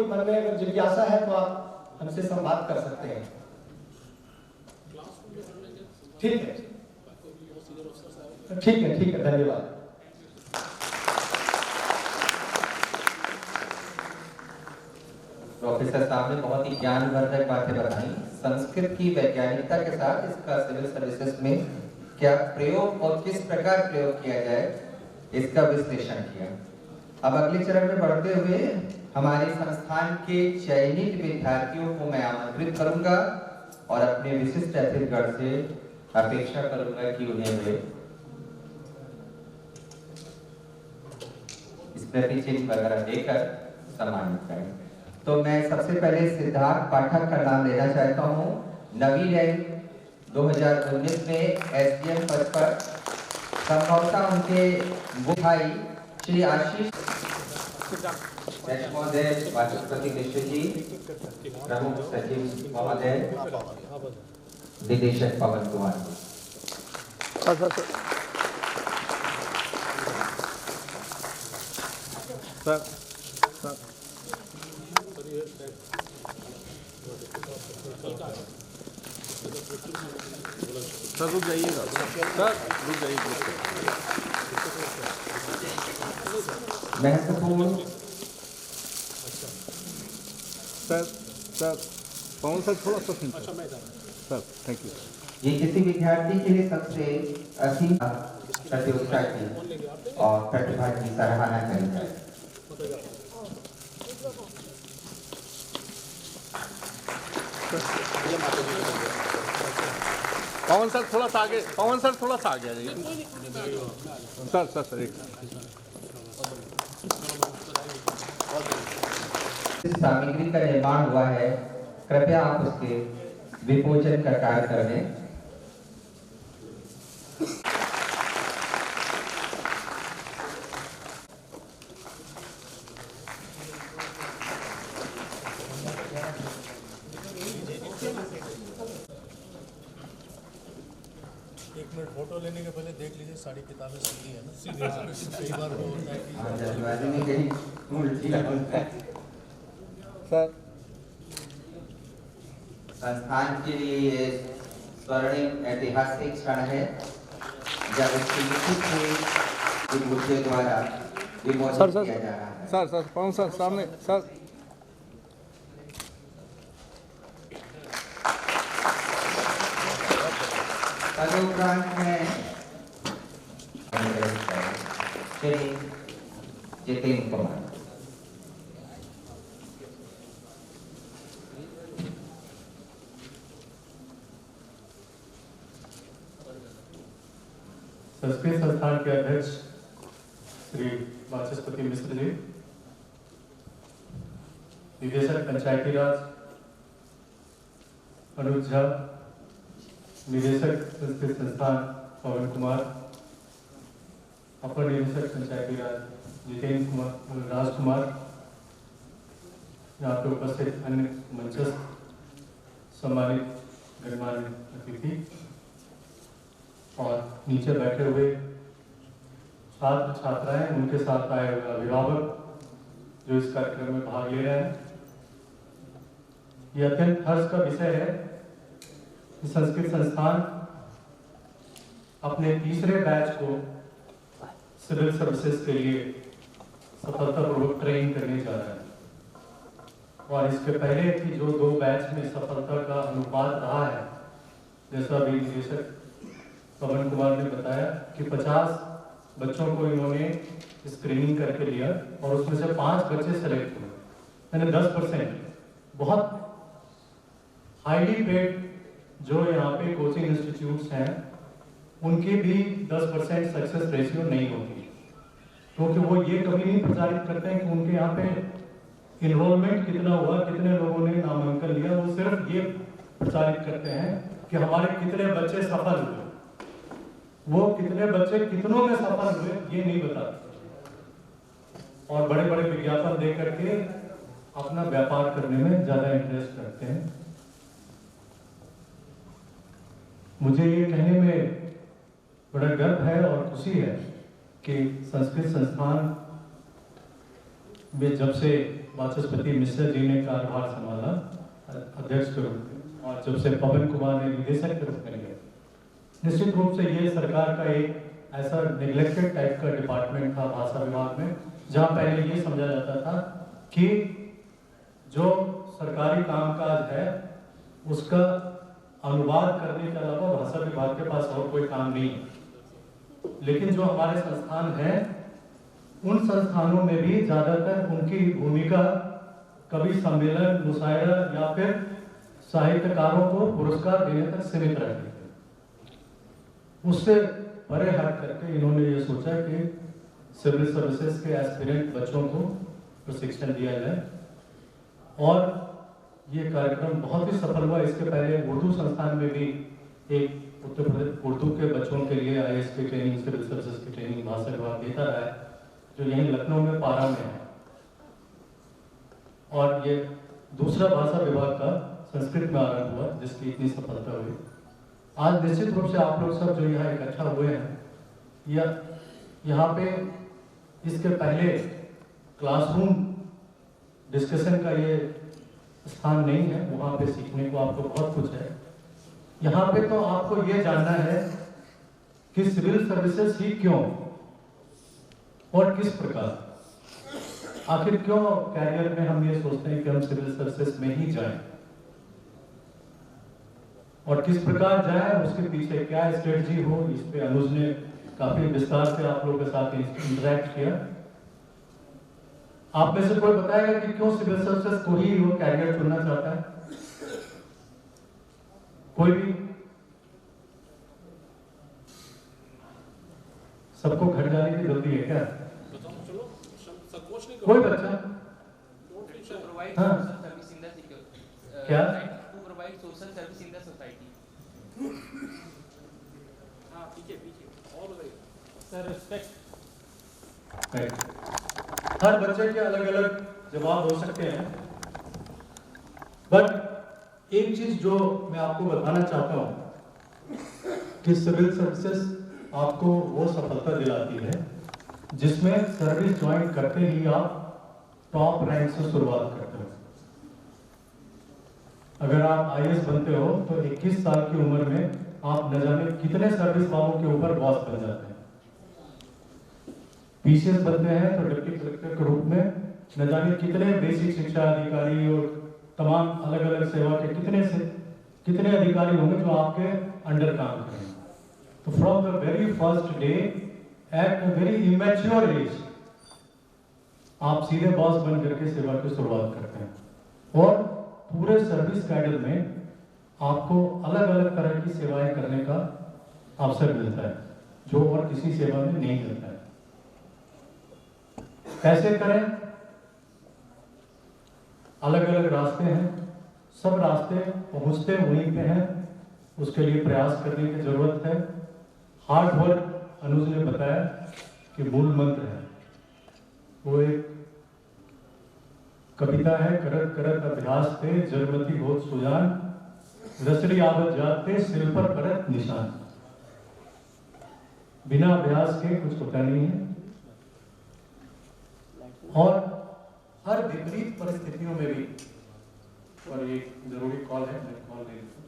कोई मन में अगर जिज्ञासा है तो आप हमसे संवाद कर सकते हैं। ठीक है, ठीक है, धन्यवाद। प्रोफेसर साहब ने बहुत ही ज्ञानवर्धक बातें बताई। संस्कृत की वैज्ञानिकता के साथ इसका सिविल सर्विसेज में क्या प्रयोग और किस प्रकार प्रयोग किया जाए, इसका विश्लेषण किया। अब अगले चरण में बढ़ते हुए हमारे संस्थान के चयनित विद्यार्थियों को मैं आमंत्रित करूंगा और अपने विशिष्ट अतिथिगण से अपेक्षा करूंगा कि उन्हें वे स्मृति चिन्ह वगैरह देकर सम्मानित करें। तो मैं सबसे पहले सिद्धार्थ पाठक का नाम लेना चाहता हूँ। नवी रैंक 2019 में एसडीएम पद पर। संभवतः उनके भाई श्री आशीष महोदय, वाचस्पति मिश्र जी, प्रमुख सचिव महोदय, निदेशक पवन कुमार जी। सर रुक जाइएगा, सर रुक जाइए। महत्वपूर्ण सर पवन सर थोड़ा सा सर, थैंक यू। ये किसी विद्यार्थी के लिए सबसे असीम प्रतियोगिता की और प्रतिभा की सराहना करी जाए। पवन सर थोड़ा सा आगे, पवन सर थोड़ा सा आगे आ जाइए। सर एक जिस सामग्री का निर्माण हुआ है, कृपया आप उसके विमोचन का कार्य करें। एक मिनट फोटो लेने के पहले देख लीजिए सारी किताबें सीधी है ना। कई बार वो होता है कि सर संस्थान के लिए ये स्वर्णिम ऐतिहासिक क्षण है जब इसकी लिखित हुई विभूतियों द्वारा विमोचित किया जा रहा है। सर पवन सर सामने सर। तदुपरांत में श्री जितेंद्र कुमार। संस्कृत संस्थान के अध्यक्ष श्री वाचस्पति मिश्र जी, निदेशक पंचायती राज अनुज झा, निदेशक संस्कृत संस्थान पवन कुमार, अपर निदेशक पंचायती राज जितेंद्र राजकुमार, यहाँ पे उपस्थित अन्य मंचस्थ सम्मानित गणमान्य अतिथि और नीचे बैठे हुए छात्र छात्राएं, उनके साथ आए हुए अभिभावक जो इस कार्यक्रम में भाग ले रहे हैं। ये अत्यंत हर्ष का विषय है कि संस्कृत संस्थान अपने तीसरे बैच को सिविल सर्विसेज के लिए सफलतापूर्वक ट्रेन करने जा रहा है। और इसके पहले की जो 2 बैच में सफलता का अनुपात रहा है, जैसा अभी निदेशक पवन कुमार ने बताया कि 50 बच्चों को इन्होंने स्क्रीनिंग करके लिया और उसमें से 5 बच्चे सेलेक्ट हुए, यानी 10%। बहुत हाईली पेड जो यहाँ पे कोचिंग इंस्टीट्यूट्स हैं, उनकी भी 10% सक्सेस रेशियो नहीं होती, क्योंकि वो ये कभी नहीं प्रचारित करते हैं कि उनके यहाँ पे इनरोलमेंट कितना हुआ, कितने लोगों ने नामांकन लिया। वो सिर्फ ये प्रचारित करते हैं कि हमारे कितने बच्चे सफल हुए। वो कितने बच्चे कितनों में सफल हुए ये नहीं बताते और बड़े बड़े विज्ञापन दे करके अपना व्यापार करने में ज्यादा इंटरेस्ट रखते हैं। मुझे ये कहने में बड़ा गर्व है और खुशी है कि संस्कृत संस्थान में जब से वाचस्पति मिश्र जी ने कार्यभार संभाला अध्यक्ष के रूप में, और जब से पवन कुमार ने निदेशक के रूप में लिया, निश्चित रूप से ये सरकार का एक ऐसा नेग्लेक्टेड टाइप का डिपार्टमेंट था भाषा विभाग में, जहाँ पहले ये समझा जाता था कि जो सरकारी कामकाज है उसका अनुवाद करने के अलावा भाषा विभाग के पास और कोई काम नहीं है। लेकिन जो हमारे संस्थान हैं, उन संस्थानों में भी ज्यादातर उनकी भूमिका कवि सम्मेलन, मुशायरा या फिर साहित्यकारों को पुरस्कार देने तक सीमित रहती है। उससे परे हट करके इन्होंने ये सोचा कि सिविल सर्विसेज के एस्पिरेंट बच्चों को प्रशिक्षण दिया जाए, और ये कार्यक्रम बहुत ही सफल हुआ। इसके पहले उर्दू संस्थान में भी एक उत्तर प्रदेश उर्दू के बच्चों के लिए IAS की ट्रेनिंग, सिविल सर्विसेज की ट्रेनिंग भाषा विभाग देता रहा है, जो यहीं लखनऊ में पारा में है। और ये दूसरा भाषा विभाग का संस्कृत में आरंभ हुआ, जिसकी इतनी सफलता हुई। आज निश्चित रूप से आप लोग सब जो यहाँ इकट्ठा हुए हैं, या यहाँ पे इसके पहले क्लासरूम डिस्कशन का ये स्थान नहीं है, वहाँ पे सीखने को आपको बहुत कुछ है। यहाँ पे तो आपको ये जानना है कि सिविल सर्विसेज ही क्यों और किस प्रकार, आखिर क्यों कैरियर में हम ये सोचते हैं कि हम सिविल सर्विसेज में ही जाएं, और किस प्रकार जाएं, उसके पीछे क्या स्ट्रेटजी हो। इस पे अनुज ने काफी विस्तार से आप लोगों के साथ इंटरेक्ट किया। आप में से कोई बताएगा कि क्यों सिविल सर्विसेज को ही वो कैरियर चुनना चाहता है? कोई भी? सबको घर जाने की जल्दी है क्या? कोई बच्चा? हाँ, क्या? Social service in the society. हाँ, पीछे और सर रिस्पेक्ट। हर बच्चे के अलग अलग जवाब हो सकते हैं, बट एक चीज जो मैं आपको बताना चाहता हूं कि सिविल सर्विसेज आपको वो सफलता दिलाती है जिसमें सर्विस ज्वाइन करते ही आप टॉप रैंक से शुरुआत करते हो। अगर आप IAS बनते हो तो 21 साल की उम्र में आप न जाने कितने सर्विस वालों के ऊपर बॉस बन जाते हैं। PCS बनते हैं तो डिप्टी कलेक्टर के रूप में न जाने कितने बेसिक शिक्षा अधिकारी और तमाम अलग अलग सेवा के कितने अधिकारी होंगे जो आपके अंडर काम करेंगे। तो from the very first day at a very immature age आप सीधे बॉस बन करके सेवा की शुरुआत करते हैं, और पूरे सर्विस कैडर में आपको अलग अलग तरह की सेवाएं करने का अवसर मिलता है, जो और किसी सेवा में नहीं मिलता है। कैसे करें? अलग अलग रास्ते हैं, सब रास्ते पहुंचते वहीं पे हैं, उसके लिए प्रयास करने की जरूरत है। हार्ड वर्क अनुज ने बताया कि मूल मंत्र है, वो एक कविता है, करत करत अभ्यास पे जरमती होत सुजान, रसड़ी आवत जात पे सिर पर करत निशान। बिना अभ्यास के कुछ होता नहीं है, और हर विपरीत परिस्थितियों में भी। और एक जरूरी कॉल है, मैं कॉल ले लूं।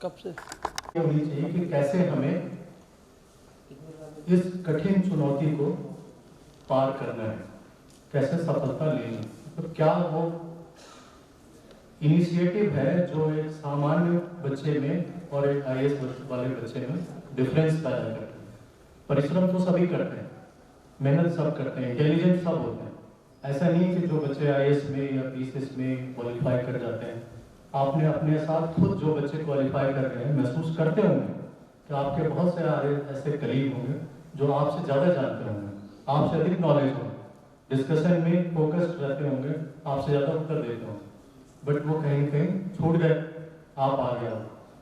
कब से होनी चाहिए कि कैसे हमें इस कठिन चुनौती को पार करना है, कैसे सफलता लेनी है। तो क्या वो इनिशिएटिव है जो एक सामान्य बच्चे में और एक IAS वाले बच्चे में डिफरेंस पैदा करते हैं। परिश्रम तो सभी करते हैं, मेहनत सब करते हैं, इंटेलिजेंट सब होते हैं। ऐसा नहीं कि जो बच्चे IAS में या PCS में क्वालिफाई कर जाते हैं, आपने अपने साथ खुद जो बच्चे क्वालिफाई कर रहे हैं महसूस करते होंगे कि आपके बहुत से ऐसे कलीग होंगे जो आपसे ज़्यादा जानते होंगे, आपसे अधिक नॉलेज होंगे, डिस्कशन में फोकस्ड रहते होंगे, आपसे ज़्यादा उत्तर देते होंगे, बट वो कहीं कहीं छूट गए, आप आ गया।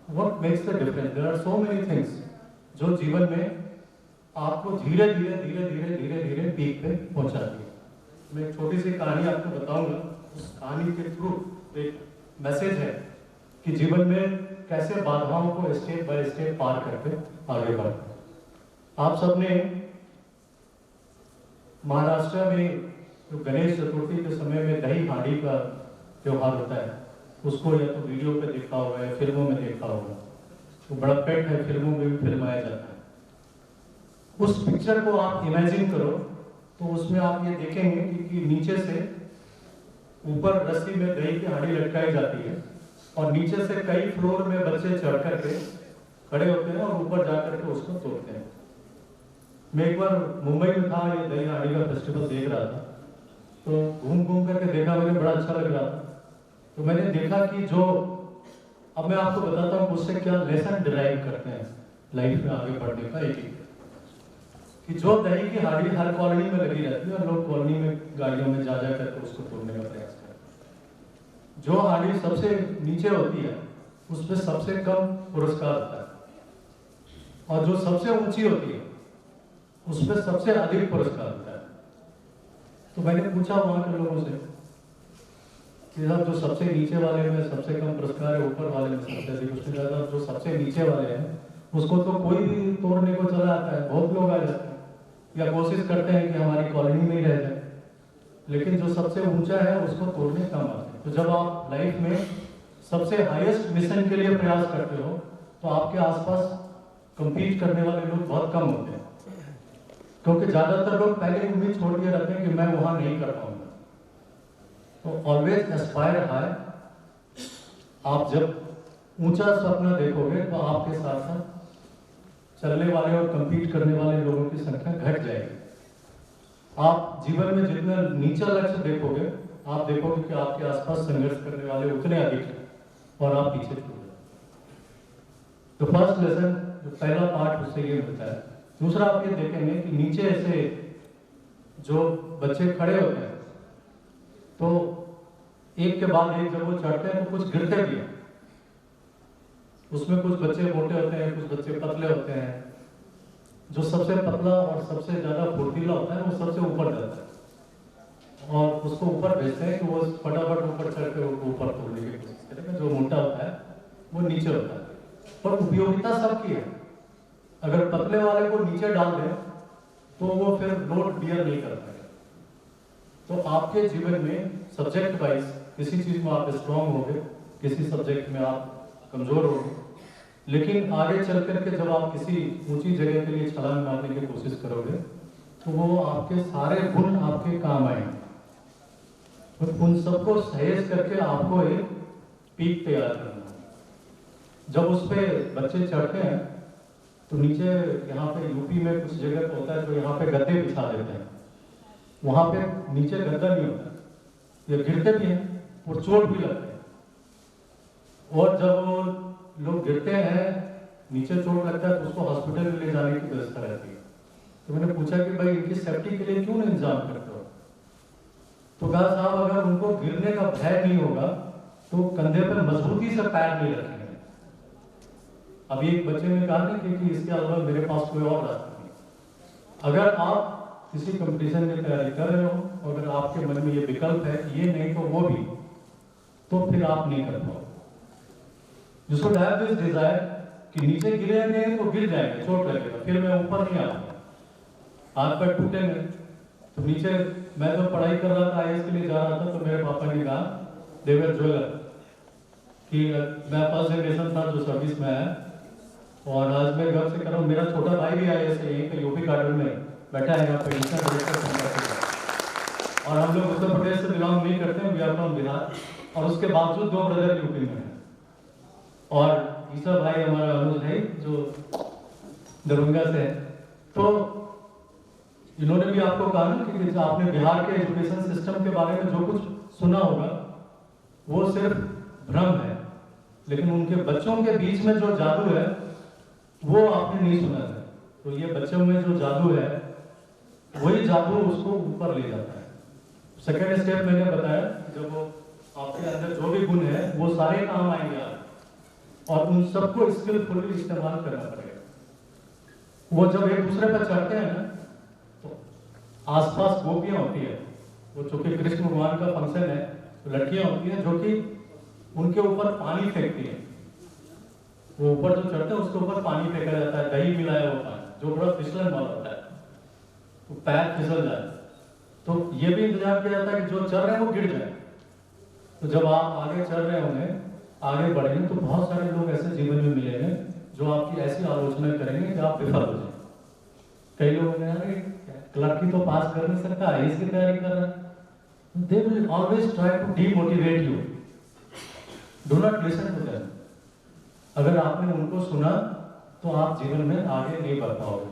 What makes the difference? There are so many things जो जीवन में आपको धीरे धीरे धीरे धीरे धीरे धीरे पीक पे पहुंचाती है। मैं एक छोटी सी कहानी आपको बताऊंगा, उस कहानी के थ्रू एक मैसेज है कि जीवन में कैसे बाधाओं को स्टेप बाय स्टेप पार करके आगे बढ़ते हैं। आप सबने महाराष्ट्र में जो गणेश चतुर्थी के समय में दही हांडी का त्योहार होता है, उसको या तो वीडियो पे देखा होगा या फिल्मों में देखा होगा। तो बड़ा पेट है, फिल्मों में भी फिल्माया जाता है। उस पिक्चर को आप इमेजिन करो तो उसमें आप ये देखेंगे कि नीचे से ऊपर रस्सी में दही की हांडी लटकाई जाती है और नीचे से कई फ्लोर में बच्चे चढ़ करके खड़े होते हैं और ऊपर जाकर के उसको तोड़ते हैं। मैं एक बार मुंबई में था, ये दही हांडी का फेस्टिवल देख रहा था, तो घूम घूम करके देखा, मुझे बड़ा अच्छा लग रहा था। तो मैंने देखा कि जो, अब मैं आपको बताता हूँ उससे क्या लेसन डिराइव करते हैं लाइफ में आगे बढ़ने का। एक कि जो दही की हांडी हर कॉलोनी में लगी रहती है और लोग कॉलोनी में गाड़ियों में जा करके उसको तोड़ने का प्रयास करते हैं। जो हांडी सबसे नीचे होती है उसमें सबसे कम पुरस्कार होता है और जो सबसे ऊंची होती है उसमें सबसे अधिक पुरस्कार होता है। तो मैंने पूछा वहां के लोगों से कि साहब जो सबसे नीचे वाले में सबसे कम पुरस्कार है, ऊपर वाले में सबसे अधिक, उसमें ज्यादा जो सबसे नीचे वाले हैं उसको तो कोई भी तोड़ने को चला आता है, बहुत लोग आ जाते हैं या कोशिश करते हैं कि हमारी कॉलोनी में ही रह जाए, लेकिन जो सबसे ऊंचा है उसको तोड़ने कम आते हैं। तो जब आप लाइफ में सबसे हाईएस्ट मिशन के लिए प्रयास करते हो तो आपके आसपास कंपीट करने वाले लोग बहुत कम होते हैं, क्योंकि ज्यादातर लोग पहले उम्मीद छोड़ दिए रहते हैं कि मैं वहां नहीं कर पाऊंगा। तो ऑलवेज एस्पायर हाई। आप जब ऊंचा सपना देखोगे तो आपके साथ साथ चलने वाले और कंपीट करने वाले लोगों की संख्या घट जाएगी। आप जीवन में जितना नीचा लक्ष्य देखोगे, आप देखोगे कि आपके आसपास संघर्ष करने वाले उतने अधिक हैं और आप पीछे छूट जाओगे। तो फर्स्ट लेसन जो पहला पार्ट उससे ये मिलता है। दूसरा आप ये देखेंगे कि नीचे से जो बच्चे खड़े होते हैं तो एक के बाद एक जब वो चढ़ते हैं तो कुछ गिरते भी हैं। उसमें कुछ बच्चे मोटे होते हैं, कुछ बच्चे पतले होते हैं। जो सबसे पतला और सबसे ज्यादा फुर्तीला होता है वो सबसे ऊपर जाता है और उसको ऊपर भेजते हैं कि वो फटाफट ऊपर चढ़ के ऊपर तोड़ने की कोशिश करेगा। जो मोटा होता है वो नीचे होता है, पर उपयोगिता सबकी है। अगर पतले वाले को नीचे डाल दें तो वो फिर लोड बियर नहीं कर पाएगा। तो आपके जीवन में सब्जेक्ट वाइज किसी चीज में आप स्ट्रांग होंगे, किसी सब्जेक्ट में आप कमजोर होंगे, लेकिन आगे चल करके जब आप किसी ऊंची जगह के लिए छलांग मारने की कोशिश करोगे तो वो आपके सारे गुण आपके काम आएंगे। तो उन सबको सहेज करके आपको एक पीक तैयार करना है। जब उस पे बच्चे चढ़ते हैं तो नीचे यहाँ पे यूपी में कुछ जगह पे होता है जो यहाँ पे गद्दे बिछा देते हैं, वहां पे नीचे गद्दा नहीं होता, ये गिरते भी हैं और चोट भी लगते हैं। और जब वो लोग गिरते हैं, नीचे चोट लगता है तो उसको हॉस्पिटल में ले जाने की व्यवस्था रहती है। तो मैंने पूछा कि भाई इनकी सेफ्टी के लिए क्यों नहीं इंतजाम करते हो? तो कहा साहब अगर उनको गिरने का भय नहीं होगा तो कंधे पर मजबूती से पैर नहीं रखेंगे। अभी एक बच्चे ने कहा ना कि इसके अलावा मेरे पास कोई और रास्ता नहीं। अगर आप किसी कंपटीशन की तैयारी कर रहे हो, अगर आपके मन में ये विकल्प है ये नहीं तो वो भी, तो फिर आप नहीं कर पाओगे। जिसको डायबिटीज डिजायर कि नीचे गिरेंगे तो गिर जाएंगे, चोट लगेगा, फिर मैं ऊपर नहीं आऊंगा, हाथ पैर टूटेंगे। तो नीचे मैं तो पढ़ाई कर रहा था, आईएएस के लिए जा रहा था, तो मेरे पापा ने कहा देवर ज्वेलर कि मैं फर्स्ट जनरेशन था जो सर्विस में है और आज मैं गर्व से कर रहा हूँ मेरा छोटा भाई भी आईएएस है, यहीं पे यूपी गार्डन में बैठा है यहाँ पे। और हम लोग उत्तर प्रदेश से बिलोंग नहीं करते हैं, वी आर फ्रॉम बिहार, और उसके बावजूद 2 ब्रदर यूपी में है। और तीसरा भाई हमारा अनुज है जो दरभंगा से है। तो इन्होंने भी आपको कहा ना कि आपने बिहार के एजुकेशन सिस्टम के बारे में जो कुछ सुना होगा वो सिर्फ भ्रम है, लेकिन उनके बच्चों के बीच में जो जादू है वो आपने नहीं सुना है। तो ये बच्चों में जो जादू है वही जादू उसको ऊपर ले जाता है। सेकेंड स्टेप मैंने बताया, जब वो आपके अंदर जो भी गुण है वो सारे काम आएंगे और उन सबको स्किलफुली इस्तेमाल करना पड़ेगा। वो जब एक दूसरे पर चढ़ते हैं ना तो आसपास गोपियां होती है, वो चूंकि कृष्ण भगवान का फंक्शन है तो लड़कियां होती हैं जो कि उनके ऊपर पानी फेंकती हैं। वो ऊपर जो चढ़ते हैं उसके ऊपर पानी फेंका जाता है, दही मिलाया हुआ पानी जो बड़ा फिसलन वाला होता है, तो पैर फिसल जाए। तो ये भी इंतजाम किया जाता है कि जो चल रहे हैं वो गिर जाए। तो जब आप आगे चल रहे होंगे, आगे बढ़ेंगे, तो बहुत सारे लोग ऐसे जीवन में मिलेंगे जो आपकी ऐसी आलोचना करेंगे कि आप विफल हो जाए। कई लोग अरे क्लर्क ही तो पास कर नहीं सकता, आईएएस की तैयारी कर रहा है। They will always try to demotivate you, do not listen to them. अगर आपने उनको सुना तो आप जीवन में आगे नहीं बढ़ पाओगे।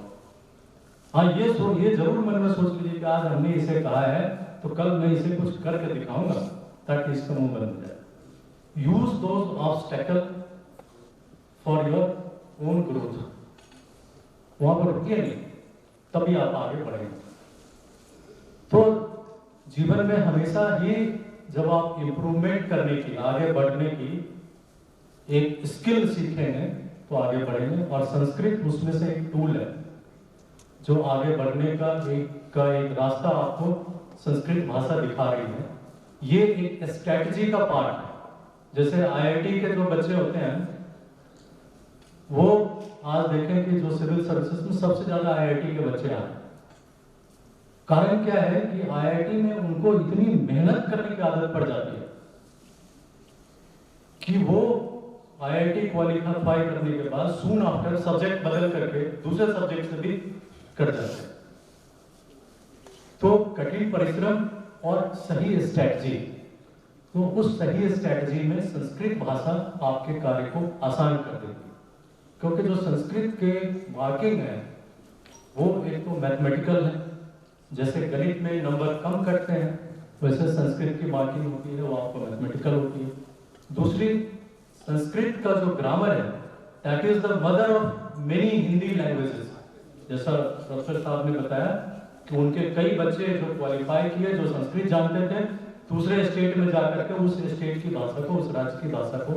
हाँ, ये जरूर मन में सोच लीजिए कि आज हमने इसे कहा है तो कल मैं इसे कुछ करके दिखाऊंगा ताकि इसका मुंह बंद हो जाए। Use those obstacle for your own growth. वहां पर रुकिए नहीं, तभी आप आगे बढ़ेंगे। तो जीवन में हमेशा ही जब आप इंप्रूवमेंट करने की, आगे बढ़ने की एक स्किल सीखेंगे तो आगे बढ़ेंगे। और संस्कृत उसमें से एक टूल है जो आगे बढ़ने का एक रास्ता आपको संस्कृत भाषा दिखा रही है। ये एक स्ट्रैटेजी का पार्ट है। जैसे आईआईटी के जो बच्चे होते हैं, वो आज देखें कि जो सिविल सर्विसेज में सबसे ज्यादा आईआईटी के बच्चे आए। कारण क्या है कि आईआईटी में उनको इतनी मेहनत करने की आदत पड़ जाती है कि वो आईआईटी क्वालिफाई करने के बाद सून आफ्टर सब्जेक्ट बदल करके दूसरे सब्जेक्ट से भी कर जाते हैं। तो कठिन परिश्रम और सही स्ट्रैटेजी, तो उस सही स्ट्रैटेजी में संस्कृत भाषा आपके कार्य को आसान कर देती है। क्योंकि जो संस्कृत के मार्किंग है वो एक तो मैथमेटिकल है, जैसे गणित में नंबर कम कटते हैं वैसे संस्कृत की मार्किंग होती है वो आपको मैथमेटिकल होती है। दूसरी, संस्कृत का जो ग्रामर है that is the mother of many Hindi languages. जैसा प्रोफेसर साहब ने बताया कि उनके कई बच्चे जो क्वालिफाई किए, जो संस्कृत जानते थे, दूसरे स्टेट में जाकर के उस स्टेट की भाषा को, उस राज्य की भाषा को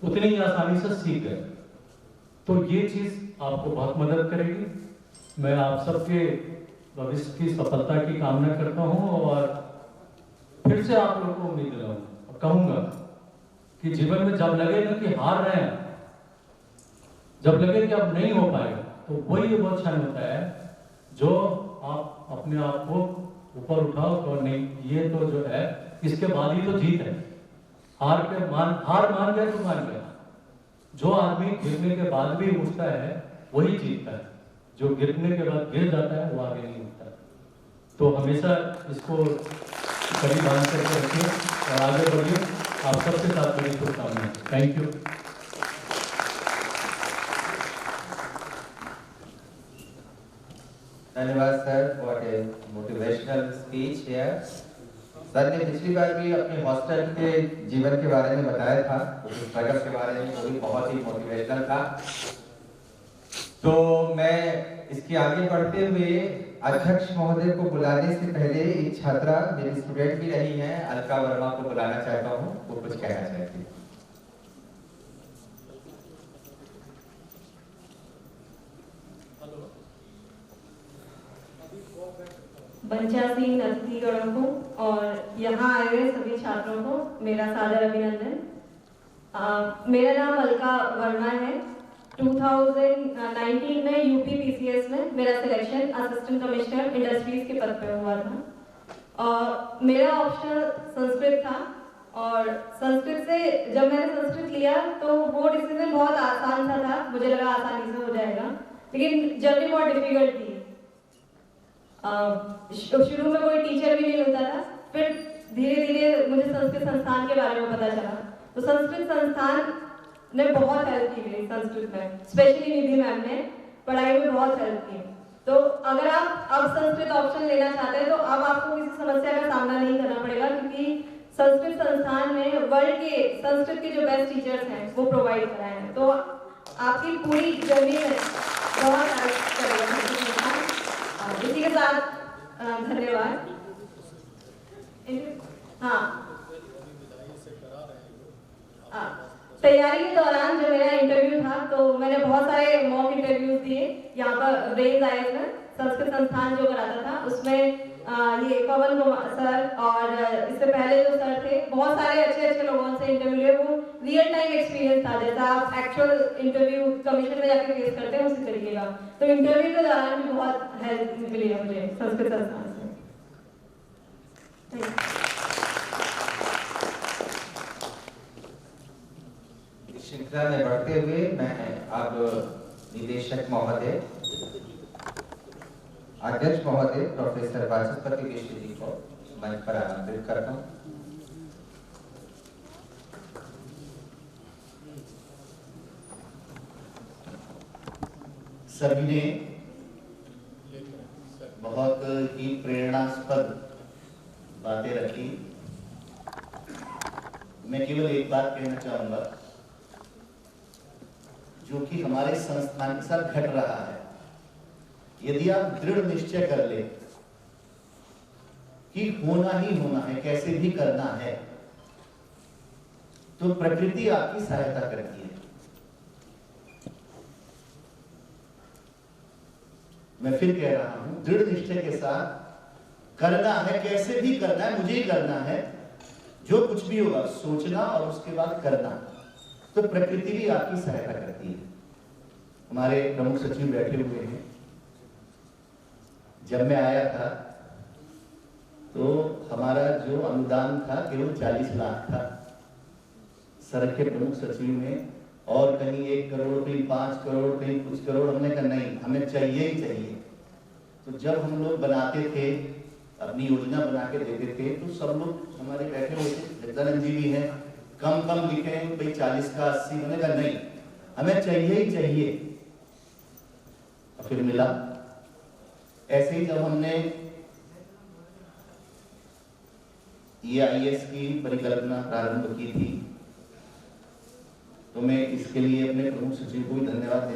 उतनी ही आसानी से सीख गए। तो ये चीज आपको बहुत मदद करेगी। मैं आप सबके भविष्य की सफलता की कामना करता हूं और फिर से आप लोगों को उम्मीद दिलाऊंगा और कहूंगा कि जीवन में जब लगे ना कि हार रहे हैं, जब लगे कि अब नहीं हो पाएगा, तो वही वो क्षण होता है जो आप अपने आप को ऊपर उठाओ और नहीं, ये तो जो है इसके बाद ही तो जीत है। हार मान गया तो मान गया। जो आदमी गिरने के बाद भी उठता है वही जीतता है, जो गिरने के बाद गिर जाता है वो आगे नहीं उठता। तो हमेशा इसको कड़ी बांध करके रखिए और आगे बढ़िए। आप सबके साथ मेरी शुभकामनाएं। Thank you. धन्यवाद sir, what a motivational speech here. Sir ने पिछली बार भी अपने हॉस्टल के जीवन के बारे में बताया था, उस स्ट्रगल के बारे में, वो भी बहुत ही मोटिवेशनल था। तो मैं इसके आगे बढ़ते हुए अध्यक्ष महोदय को बुलाने से पहले एक छात्रा, मेरी स्टूडेंट भी रही हैं, अलका वर्मा को बुलाना चाहता हूँ, वो कुछ कहना चाहती है। पंचासीन अतिथिगणों को और यहाँ आए हुए सभी छात्रों को मेरा सादर अभिनंदन। मेरा नाम अलका वर्मा है। 2019 में यूपी पीसीएस में मेरा सिलेक्शन असिस्टेंट कमिश्नर इंडस्ट्रीज के पद पे हुआ था और मेरा ऑप्शन संस्कृत था। और संस्कृत से जब मैंने संस्कृत लिया तो वो डिसीजन बहुत आसान सा था, मुझे लगा आसानी से हो जाएगा, लेकिन जर्नी बहुत डिफिकल्ट थी। शुरू में कोई टीचर भी नहीं मिलता था, फिर धीरे धीरे मुझे संस्कृत संस्थान के बारे में पता चला। तो संस्कृत संस्थान ने बहुत हेल्प की मेरी संस्कृत में, स्पेशली निधि मैम ने पढ़ाई में बहुत हेल्प की। तो अगर आप अब संस्कृत ऑप्शन लेना चाहते हैं तो अब आपको किसी समस्या का सामना नहीं करना पड़ेगा, क्योंकि संस्कृत संस्थान में वर्ल्ड के संस्कृत के जो बेस्ट टीचर्स हैं वो प्रोवाइड कराए हैं। तो आपकी पूरी जर्नी में बहुत हेल्प करेगा। इसी के साथ धन्यवाद। हाँ, तैयारी के दौरान जो मेरा इंटरव्यू था तो मैंने बहुत सारे मॉक इंटरव्यूज दिए। यहाँ पर रेंज आए थे, संस्कृत संस्थान जो कराता था उसमें ये पवन कुमार सर और इससे पहले जो सर थे, बहुत सारे अच्छे लोगों से इंटरव्यू लिए। वो रियल टाइम एक्सपीरियंस था, जैसा आप एक्चुअल इंटरव्यू कमीशन में जाकर फेस करते हैं उसी तरीके का। तो इंटरव्यू के दौरान भी बहुत हेल्प मिली है मुझे संस्कृत संस्थान से। श्रृंखला में बढ़ते हुए मैं अब निदेशक महोदय, अध्यक्ष महोदय प्रोफेसर वाचस्पति मिश्र जी को मंच पर आमंत्रित करता हूँ। सभी ने बहुत ही प्रेरणास्पद बातें रखी। मैं केवल एक बात कहना चाहूंगा, जो कि हमारे संस्थान के साथ घट रहा है। यदि आप दृढ़ निश्चय कर ले कि होना ही होना है, कैसे भी करना है, तो प्रकृति आपकी सहायता करती है। मैं फिर कह रहा हूं, दृढ़ निश्चय के साथ करना है, कैसे भी करना है, मुझे ही करना है, जो कुछ भी होगा सोचना और उसके बाद करना, तो प्रकृति भी आपकी सहायता करती है। हमारे प्रमुख सचिव बैठे हुए हैं। जब मैं आया था तो हमारा जो अनुदान था केवल 40 लाख था। सर के प्रमुख सचिव ने और कहीं 1 करोड़, कहीं 5 करोड़, कहीं कुछ करोड़, हमने कहा नहीं, हमें चाहिए ही चाहिए। तो जब हम लोग बनाते थे, अपनी योजना बना के देते थे, तो सब लोग हमारे बैठे हुए थे, जगदानंद जी भी हैं, कम लिखे, भाई 40 का 80, मैंने कहा नहीं, हमें चाहिए ही चाहिए। और फिर मिला। ऐसे ही जब हमने EIS की परिकल्पना प्रारंभ की थी, तो मैं इसके लिए अपने प्रमुख सचिव को भी धन्यवाद